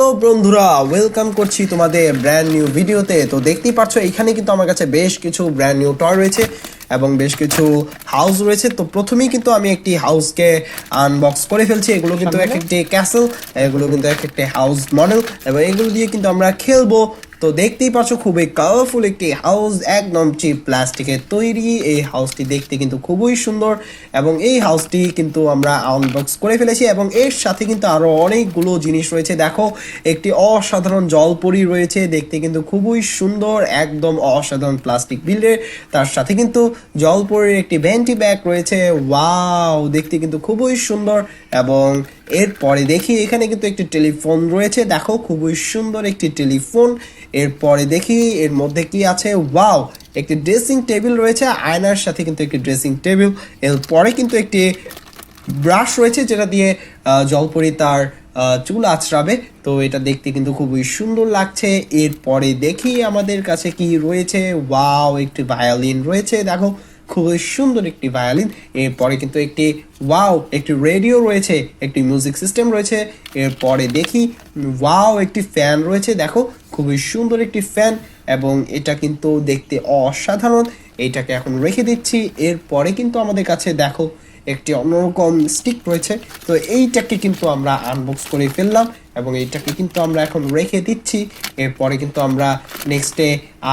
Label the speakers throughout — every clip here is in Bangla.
Speaker 1: হ্যালো বন্ধুরা, ওয়েলকাম করছি তোমাদের ব্র্যান্ড নিউ ভিডিওতে। তো দেখতেই পাচ্ছ এখানে কিন্তু আমার কাছে বেশ কিছু ব্র্যান্ড নিউ টয় রয়েছে এবং বেশ কিছু হাউস রয়েছে। তো প্রথমেই কিন্তু আমি একটি হাউসকে আনবক্স করে ফেলছি। এগুলো কিন্তু এক একটি ক্যাসেল, এগুলো কিন্তু এক একটি হাউস মডেল এবং এগুলো দিয়ে কিন্তু আমরা খেলবো। তো দেখতেই পাচ্ছ খুবই কালারফুল একটি হাউস, একদম চিপ প্লাস্টিকের তৈরি। এই হাউসটি দেখতে কিন্তু খুবই সুন্দর এবং এই হাউসটি কিন্তু আমরা আনবক্স করে ফেলেছি এবং এর সাথে কিন্তু আরো অনেকগুলো জিনিস রয়েছে। দেখো একটি অসাধারণ জলপরি রয়েছে, দেখতে কিন্তু খুবই সুন্দর, একদম অসাধারণ প্লাস্টিক বিল্ডের। তার সাথে কিন্তু জলপরির একটি ভেন্টি ব্যাগ রয়েছে, ওয়াও দেখতে কিন্তু খুবই সুন্দর। এবং এরপরে দেখি এখানে কিন্তু একটি টেলিফোন রয়েছে, দেখো খুবই সুন্দর একটি টেলিফোন। এরপরে দেখি এর মধ্যে কি আছে, ওয়াও একটি ড্রেসিং টেবিল রয়েছে, আয়নার সাথে কিন্তু একটি ড্রেসিং টেবিল। এরপরে কিন্তু একটি ব্রাশ রয়েছে যেটা দিয়ে জলপরি তার চুল আঁচড়াবে। তো এটা দেখতে কিন্তু খুবই সুন্দর লাগছে। এরপরে দেখি আমাদের কাছে কি রয়েছে, ওয়াও একটি ভায়োলিন রয়েছে, দেখো খুবই সুন্দর একটি ভায়োলিন। এরপরে কিন্তু একটি ওয়াও একটি রেডিও রয়েছে, একটি মিউজিক সিস্টেম রয়েছে। এরপরে দেখি ওয়াও একটি ফ্যান রয়েছে, দেখো খুবই সুন্দর একটি ফ্যান এবং এটা কিন্তু দেখতে অসাধারণ। এইটাকে এখন রেখে দিচ্ছি। এরপরে কিন্তু আমাদের কাছে দেখো একটি অন্যরকম স্টিক রয়েছে। তো এইটাকে কিন্তু আমরা আনবক্স করে ফেললাম এবং এইটাকে কিন্তু আমরা এখন রেখে দিচ্ছি। এরপরে কিন্তু আমরা নেক্সটে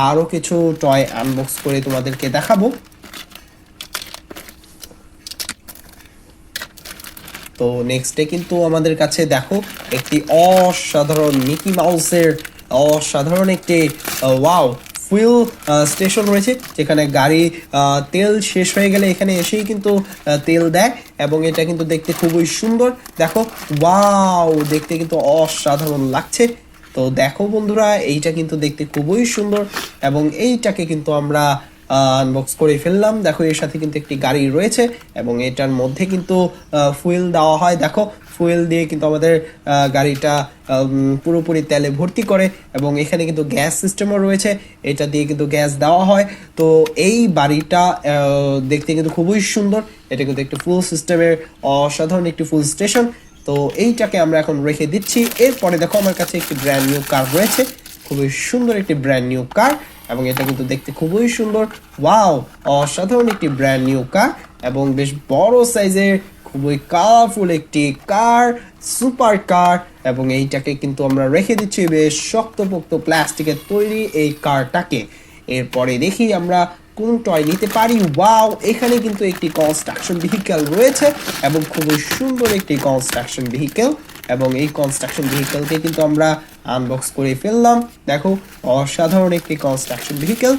Speaker 1: আরও কিছু টয় আনবক্স করে তোমাদেরকে দেখাবো। তো নেক্সটে কিন্তু আমাদের কাছে দেখো একটি অসাধারণ মিকি মাউসের অসাধারণ একটি ওয়াও ফুয়েল স্টেশন রয়েছে, যেখানে গাড়ি তেল শেষ হয়ে গেলে এখানে এসেই কিন্তু তেল দেয় এবং এটা কিন্তু দেখতে খুবই সুন্দর। দেখো ওয়াও দেখতে কিন্তু অসাধারণ লাগছে। তো দেখো বন্ধুরা, এইটা কিন্তু দেখতে খুবই সুন্দর এবং এইটাকে কিন্তু আমরা আনবক্স করে ফেললাম। দেখো এর সাথে কিন্তু একটি গাড়ি রয়েছে এবং এটার মধ্যে কিন্তু ফুয়েল দেওয়া হয়। দেখো ফুয়েল দিয়ে কিন্তু আমাদের গাড়িটা পুরোপুরি তেলে ভর্তি করে এবং এখানে কিন্তু গ্যাস সিস্টেমও রয়েছে, এটা দিয়ে কিন্তু গ্যাস দেওয়া হয়। তো এই বাড়িটা দেখতে কিন্তু খুবই সুন্দর। এটা কিন্তু একটি ফুল সিস্টেমের অসাধারণ একটি ফুল স্টেশন। তো এইটাকে আমরা এখন রেখে দিচ্ছি। এরপরে দেখো আমার কাছে একটি ব্র্যান্ড নিউ কার রয়েছে, খুবই সুন্দর একটি ব্র্যান্ড নিউ কার এবং এটা কিন্তু দেখতে খুবই সুন্দর, ওয়াও অসাধারণ একটি ব্র্যান্ড নিউ কার এবং বেশ বড় সাইজের খুবই কালারফুল একটি কার, সুপার কার। এবং এইটাকে কিন্তু আমরা রেখে দিচ্ছি বেশ শক্তপোক্ত প্লাস্টিকের তৈরি এই কারটাকে। এরপরে দেখি আমরা কোন টয় নিতে পারি। ওয়াও এখানে কিন্তু একটি কনস্ট্রাকশন ভেহিকেল রয়েছে এবং খুবই সুন্দর একটি কনস্ট্রাকশন ভেহিকেল এবং এই কনস্ট্রাকশন ভেহিকেলকে কিন্তু আমরা আনবক্স করে ফেললাম। দেখো অসাধারণ একটি কনস্ট্রাকশন ভেহিকেল।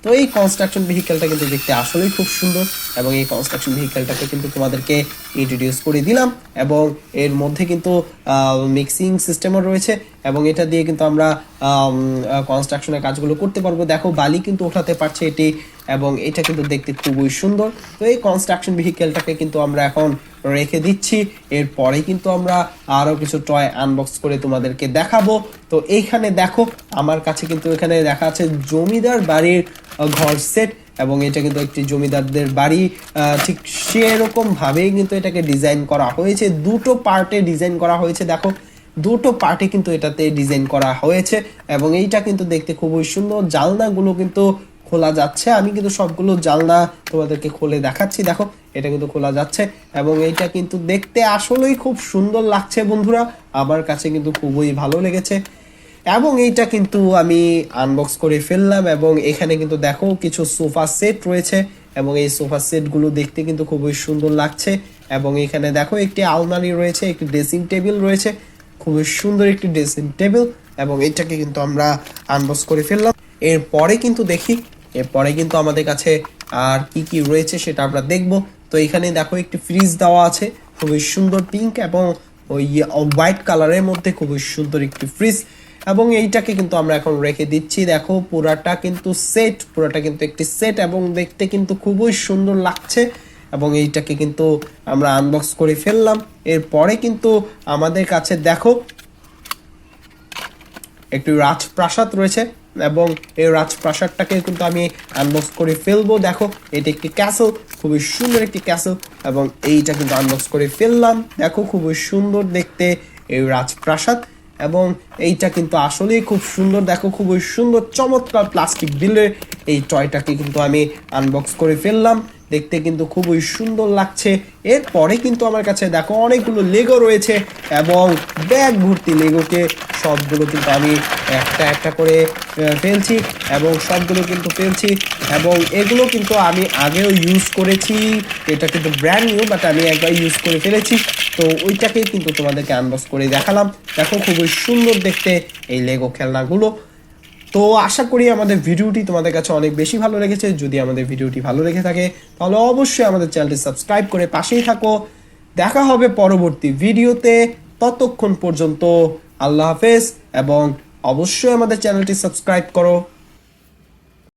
Speaker 1: তো এই কনস্ট্রাকশন ভেহিকেলটা কিন্তু দেখতে আসলেই খুব সুন্দর এবং এই কনস্ট্রাকশন ভেহিকেলটাকে কিন্তু তোমাদেরকে ইন্ট্রোডিউস করে দিলাম এবং এর মধ্যে কিন্তু মিক্সিং সিস্টেমও রয়েছে এবং এটা দিয়ে কিন্তু আমরা কনস্ট্রাকশনের কাজগুলো করতে পারবো। দেখো বালি কিন্তু ওঠাতে পারছে এটি এবং এটা কিন্তু দেখতে খুবই সুন্দর। তো এই কনস্ট্রাকশন ভেহিকেলটাকে কিন্তু আমরা এখন রেখে দিচ্ছি। এরপরে কিন্তু আমরা আরও কিছু টয় আনবক্স করে তোমাদেরকে দেখাবো। তো এইখানে দেখো আমার কাছে কিন্তু এখানে দেখা আছে জমিদার বাড়ির ঘর সেট এবং এটা কিন্তু একটি জমিদারদের বাড়ি, ঠিক সেরকম ভাবেই কিন্তু এটাকে ডিজাইন করা হয়েছে, দুটো পার্টে ডিজাইন করা হয়েছে। দেখো দুটো পার্টে কিন্তু এটাতে ডিজাইন করা হয়েছে এবং এইটা কিন্তু দেখতে খুবই সুন্দর। জানলাগুলো কিন্তু খোলা যাচ্ছে, আমি কিন্তু সবগুলো জানলা তোমাদেরকে খুলে দেখাচ্ছি। দেখো এটা কিন্তু খোলা যাচ্ছে এবং এইটা কিন্তু দেখতে আসলেই খুব সুন্দর লাগছে বন্ধুরা, আমার কাছে কিন্তু খুবই ভালো লেগেছে এবং এইটা কিন্তু আমি আনবক্স করে ফেললাম এবং এখানে কিন্তু দেখো কিছু সোফা সেট রয়েছে এবং এই সোফা সেটগুলো দেখতে কিন্তু খুবই সুন্দর লাগছে এবং এখানে দেখো একটি আলমারি রয়েছে, একটি ড্রেসিং টেবিল রয়েছে, খুবই সুন্দর একটি ড্রেসিং টেবিল এবং এটাকে কিন্তু আমরা আনবক্স করে ফেললাম। এরপরে কিন্তু দেখি এরপরে কিন্তু আমাদের কাছে আর কি কি রয়েছে সেটা আমরা দেখব। তো এখানে দেখো একটি ফ্রিজ দেওয়া আছে, খুবই সুন্দর পিঙ্ক এবং ওই হোয়াইট কালারের মধ্যে খুবই সুন্দর একটি ফ্রিজ এবং এইটাকে কিন্তু আমরা এখন রেখে দিচ্ছি। দেখো পুরাটা কিন্তু সেট, পুরাটা কিন্তু একটি সেট এবং দেখতে কিন্তু খুবই সুন্দর লাগছে এবং এইটাকে কিন্তু আমরা আনবক্স করে ফেললাম। এরপরে কিন্তু আমাদের কাছে দেখো একটি রাজপ্রাসাদ রয়েছে এবং এই রাজপ্রাসাদটাকে কিন্তু আমি আনবক্স করে ফেলবো। দেখো এটা একটি ক্যাসেল, খুবই সুন্দর একটি ক্যাসেল এবং এইটা কিন্তু আনবক্স করে ফেললাম। দেখো খুবই সুন্দর দেখতে এই রাজপ্রাসাদ। এবং এইটা কিন্তু আসলেই খুব সুন্দর, দেখো খুবই সুন্দর চমৎকার প্লাস্টিক বিলের এই টয়টাকে কিন্তু আমি আনবক্স করে ফেললাম। দেখতে কিন্তু খুবই সুন্দর লাগছে। এরপরে কিন্তু আমার কাছে দেখো অনেকগুলো লেগো রয়েছে এবং ব্যাগ ভর্তি লেগোকে সবগুলো কিন্তু আমি একটা একটা করে ফেলছি এবং সবগুলো কিন্তু ফেলছি। এবং এগুলো কিন্তু আমি আগেও ইউজ করেছি, এটা কিন্তু ব্র্যান্ড নিউ, বাট আমি একবার ইউজ করে ফেলেছি। তো ওইটাকেই কিন্তু তোমাদেরকে আনবক্স করে দেখালাম। দেখো খুবই সুন্দর দেখতে এই লেগো খেলনাগুলো। তো আশা করি আমাদের ভিডিওটি তোমাদের কাছে অনেক বেশি ভালো লেগেছে। যদি আমাদের ভিডিওটি ভালো লেগে থাকে তাহলে অবশ্যই আমাদের চ্যানেলটি সাবস্ক্রাইব করে পাশেই থাকো। দেখা হবে পরবর্তী ভিডিওতে। ততক্ষণ পর্যন্ত আল্লাহ হাফেজ এবং অবশ্যই আমাদের চ্যানেলটি সাবস্ক্রাইব করো।